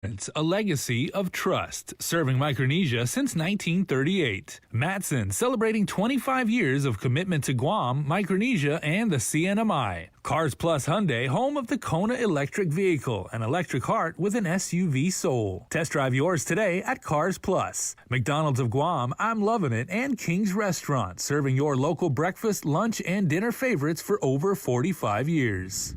It's a legacy of trust, serving Micronesia since 1938. Matson, celebrating 25 years of commitment to Guam, Micronesia, and the CNMI. Cars Plus Hyundai, home of the Kona electric vehicle, an electric heart with an SUV soul. Test drive yours today at Cars Plus. McDonald's of Guam, I'm Loving It, and King's Restaurant, serving your local breakfast, lunch, and dinner favorites for over 45 years.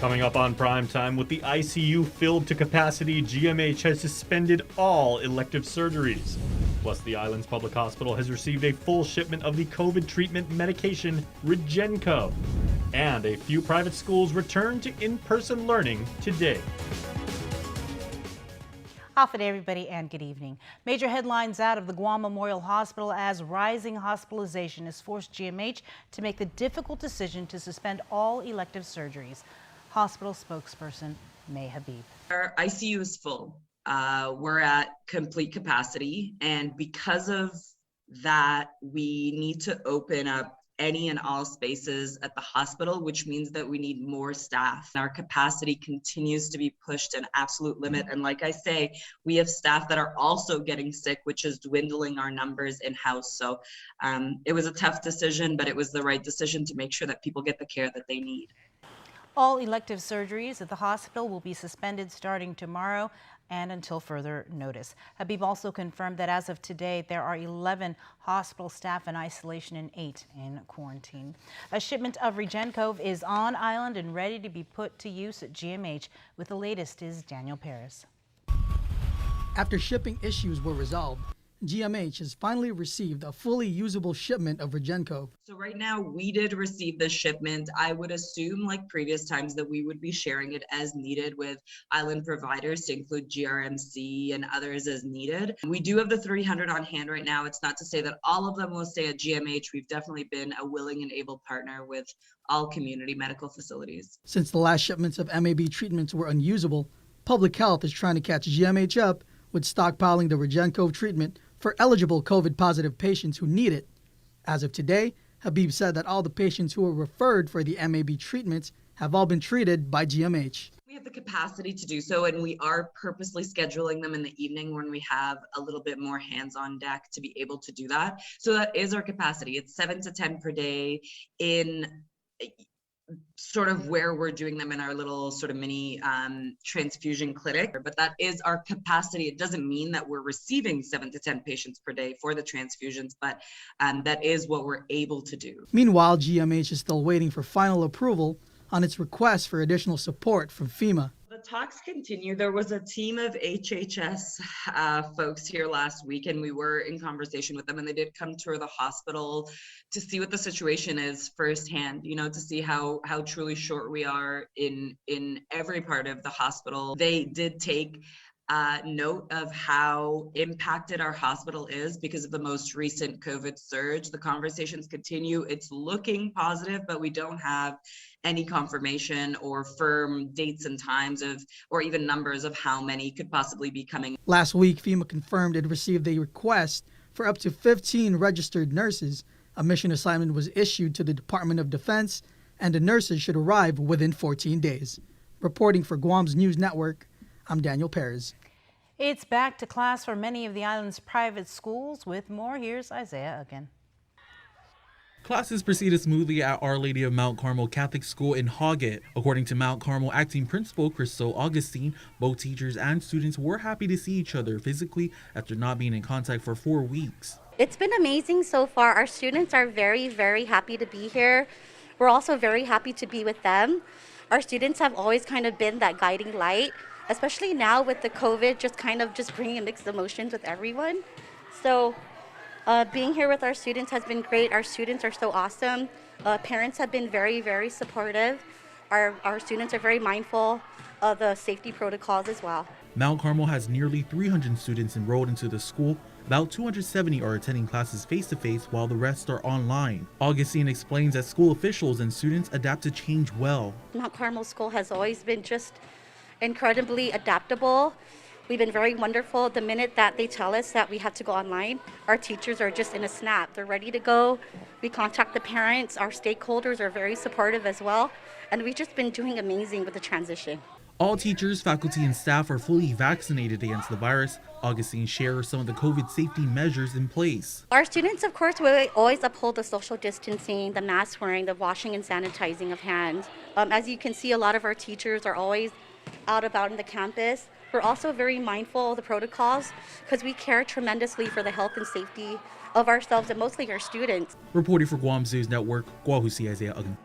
Coming up on Prime Time, with the ICU filled to capacity, GMH has suspended all elective surgeries. Plus, the island's public hospital has received a full shipment of the COVID treatment medication Regenco. And a few private schools return to in-person learning today. Good everybody, and good evening. Major headlines out of the Guam Memorial Hospital as rising hospitalization has forced GMH to make the difficult decision to suspend all elective surgeries. Hospital spokesperson May Habib. Our ICU is full. We're at complete capacity, and because of that, we need to open up any and all spaces at the hospital, which means that we need more staff. Our capacity continues to be pushed to an absolute limit. And like I say, we have staff that are also getting sick, which is dwindling our numbers in-house. So it was a tough decision, but it was the right decision to make sure that people get the care that they need. All elective surgeries at the hospital will be suspended starting tomorrow and until further notice. Habib also confirmed that as of today, there are 11 hospital staff in isolation and 8 in quarantine. A shipment of Regenco is on island and ready to be put to use at GMH. With the latest is Daniel Perez. After shipping issues were resolved, GMH has finally received a fully usable shipment of Regenco. So right now we did receive the shipment. I would assume, like previous times, that we would be sharing it as needed with island providers to include GRMC and others as needed. We do have the 300 on hand right now. It's not to say that all of them will stay at GMH. We've definitely been a willing and able partner with all community medical facilities. Since the last shipments of MAB treatments were unusable, Public Health is trying to catch GMH up with stockpiling the Regenco treatment for eligible COVID-positive patients who need it. As of today, Habib said that all the patients who were referred for the MAB treatments have all been treated by GMH. We have the capacity to do so, and we are purposely scheduling them in the evening when we have a little bit more hands on deck to be able to do that. So that is our capacity. It's 7 to 10 per day in sort of where we're doing them in our little sort of mini transfusion clinic, but that is our capacity. It doesn't mean that we're receiving 7 to 10 patients per day for the transfusions, but that is what we're able to do. Meanwhile, GMH is still waiting for final approval on its request for additional support from FEMA. The talks continue. There was a team of HHS folks here last week, and we were in conversation with them, and they did come tour the hospital to see what the situation is firsthand, you know, to see how truly short we are in every part of the hospital. They did take note of how impacted our hospital is because of the most recent COVID surge. The conversations continue. It's looking positive, but we don't have any confirmation or firm dates and times of, or even numbers of how many could possibly be coming. Last week, FEMA confirmed it received a request for up to 15 registered nurses. A mission assignment was issued to the Department of Defense, and the nurses should arrive within 14 days. Reporting for Guam's News Network, I'm Daniel Perez. It's back to class for many of the island's private schools. With more, here's Isaiah again. Classes proceeded smoothly at Our Lady of Mount Carmel Catholic School in Hoggett. According to Mount Carmel Acting Principal Crystal Augustine, both teachers and students were happy to see each other physically after not being in contact for 4 weeks. It's been amazing so far. Our students are very, very happy to be here. We're also very happy to be with them. Our students have always kind of been that guiding light, especially now with the COVID, just bringing mixed emotions with everyone. So being here with our students has been great. Our students are so awesome. Parents have been very, very supportive. Our students are very mindful of the safety protocols as well. Mount Carmel has nearly 300 students enrolled into the school. About 270 are attending classes face-to-face while the rest are online. Augustine explains that school officials and students adapt to change well. Mount Carmel School has always been just incredibly adaptable We've been very wonderful. The minute that they tell us that we have to go online, our teachers are just in a snap. They're ready to go. We contact the parents. Our stakeholders are very supportive as well. And we've just been doing amazing with the transition. All teachers, faculty, and staff are fully vaccinated against the virus. Augustine shares some of the COVID safety measures in place. Our students, of course, will always uphold the social distancing, the mask wearing, the washing and sanitizing of hands. As you can see, a lot of our teachers are always out about in the campus. We're also very mindful of the protocols because we care tremendously for the health and safety of ourselves and mostly our students. Reporting for Guam's News Network, Guahusi Isaiah Uggan.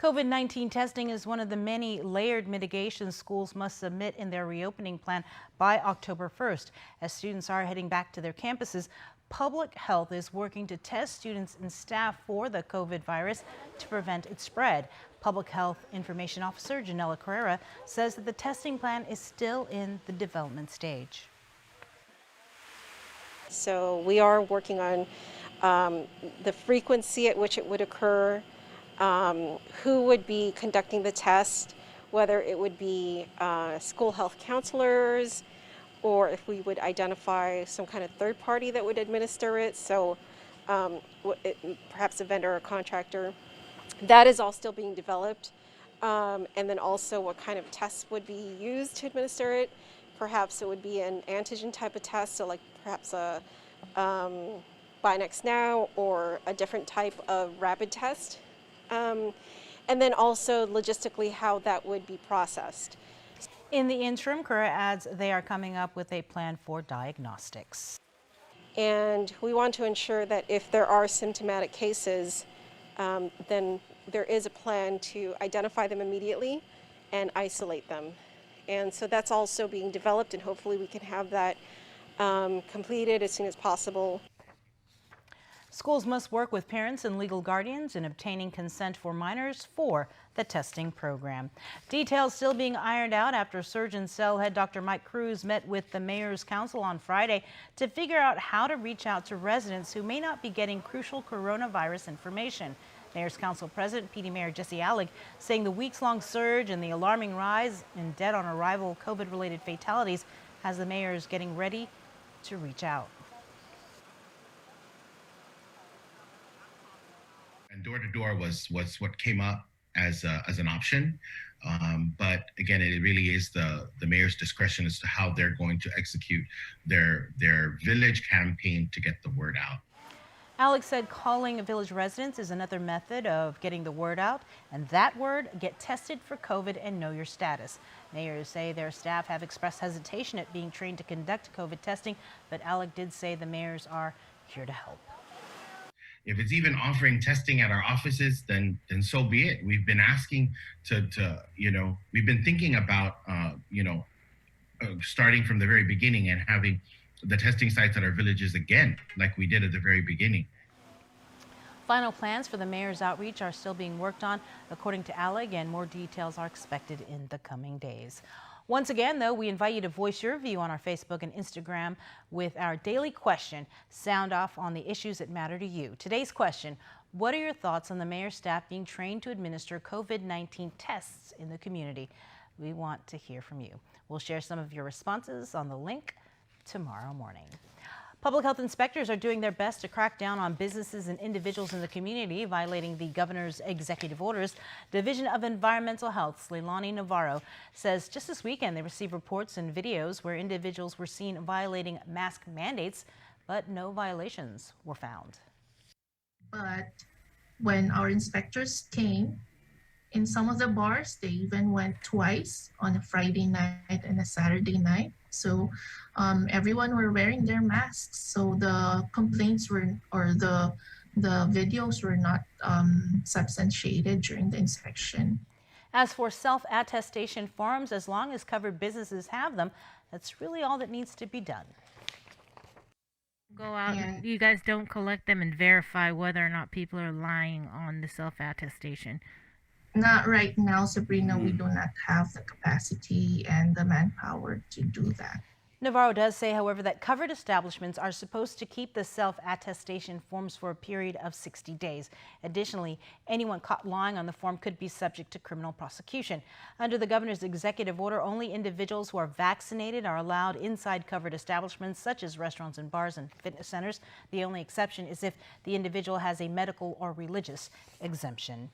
COVID-19 testing is one of the many layered mitigations schools must submit in their reopening plan by October 1st. As students are heading back to their campuses, Public Health is working to test students and staff for the COVID virus to prevent its spread. Public Health Information Officer Janela Carrera says that the testing plan is still in the development stage. So we are working on the frequency at which it would occur, who would be conducting the test, whether it would be school health counselors, or if we would identify some kind of third party that would administer it, so perhaps a vendor or contractor. That is all still being developed. And then also what kind of tests would be used to administer it. Perhaps it would be an antigen type of test, so like perhaps a Binax Now or a different type of rapid test. And then also logistically how that would be processed. In the interim, Carrera adds they are coming up with a plan for diagnostics. And we want to ensure that if there are symptomatic cases, then there is a plan to identify them immediately and isolate them. And so that's also being developed, and hopefully we can have that completed as soon as possible. Schools must work with parents and legal guardians in obtaining consent for minors for the testing program. Details still being ironed out after Surgeon Cell head Dr. Mike Cruz met with the Mayor's Council on Friday to figure out how to reach out to residents who may not be getting crucial coronavirus information. Mayor's Council President PD Mayor Jesse Allig saying the weeks-long surge and the alarming rise in dead-on-arrival COVID-related fatalities has the mayors getting ready to reach out. And door-to-door was what came up as an option, but again, it really is the mayor's discretion as to how they're going to execute their village campaign to get the word out. Alex said calling village residents is another method of getting the word out, and that word, get tested for COVID and know your status. Mayors say their staff have expressed hesitation at being trained to conduct COVID testing, but Alex did say the mayors are here to help. If it's even offering testing at our offices, then so be it. We've been asking we've been thinking about, starting from the very beginning and having the testing sites at our villages again, like we did at the very beginning. Final plans for the mayor's outreach are still being worked on, according to Allig, and more details are expected in the coming days. Once again, though, we invite you to voice your view on our Facebook and Instagram with our daily question, sound off on the issues that matter to you. Today's question, what are your thoughts on the mayor's staff being trained to administer COVID-19 tests in the community? We want to hear from you. We'll share some of your responses on the link tomorrow morning. Public health inspectors are doing their best to crack down on businesses and individuals in the community violating the governor's executive orders. Division of Environmental Health's Leilani Navarro says just this weekend they received reports and videos where individuals were seen violating mask mandates, but no violations were found. But when our inspectors came, in some of the bars, they even went twice on a Friday night and a Saturday night. So everyone were wearing their masks. So the complaints were, or the videos were not substantiated during the inspection. As for self-attestation forms, as long as covered businesses have them, that's really all that needs to be done. Go out, and you guys don't collect them and verify whether or not people are lying on the self-attestation. Not right now, Sabrina. We do not have the capacity and the manpower to do that. Navarro does say, however, that covered establishments are supposed to keep the self-attestation forms for a period of 60 days. Additionally, anyone caught lying on the form could be subject to criminal prosecution. Under the governor's executive order, only individuals who are vaccinated are allowed inside covered establishments such as restaurants and bars and fitness centers. The only exception is if the individual has a medical or religious exemption.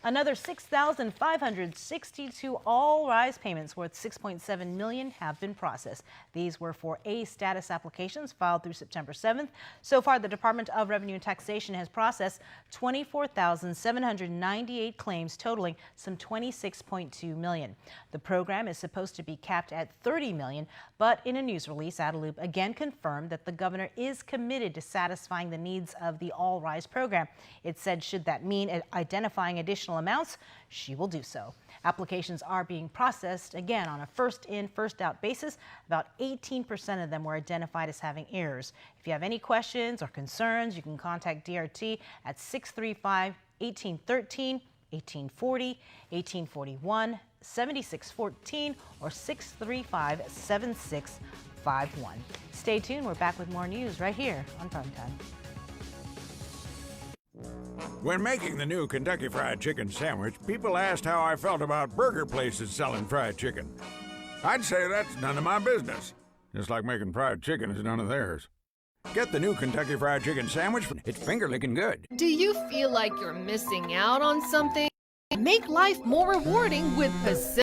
Another 6,562 all-rise payments worth $6.7 million have been processed. These were for A status applications filed through September 7th. So far, the Department of Revenue and Taxation has processed 24,798 claims totaling some $26.2 million. The program is supposed to be capped at $30 million, but in a news release, Adelup again confirmed that the governor is committed to satisfying the needs of the All Rise program. It said should that mean identifying additional amounts, she will do so. Applications are being processed again on a first-in, first-out basis. About 18% of them were identified as having errors. If you have any questions or concerns, you can contact DRT at 635-1813, 1840, 1841, 7614, or 635-7651. Stay tuned. We're back with more news right here on Primetime. When making the new Kentucky Fried Chicken sandwich, people asked how I felt about burger places selling fried chicken. I'd say that's none of my business, just like making fried chicken is none of theirs. Get the new Kentucky Fried Chicken sandwich. It's finger-licking good. Do you feel like you're missing out on something? Make life more rewarding with Pacific.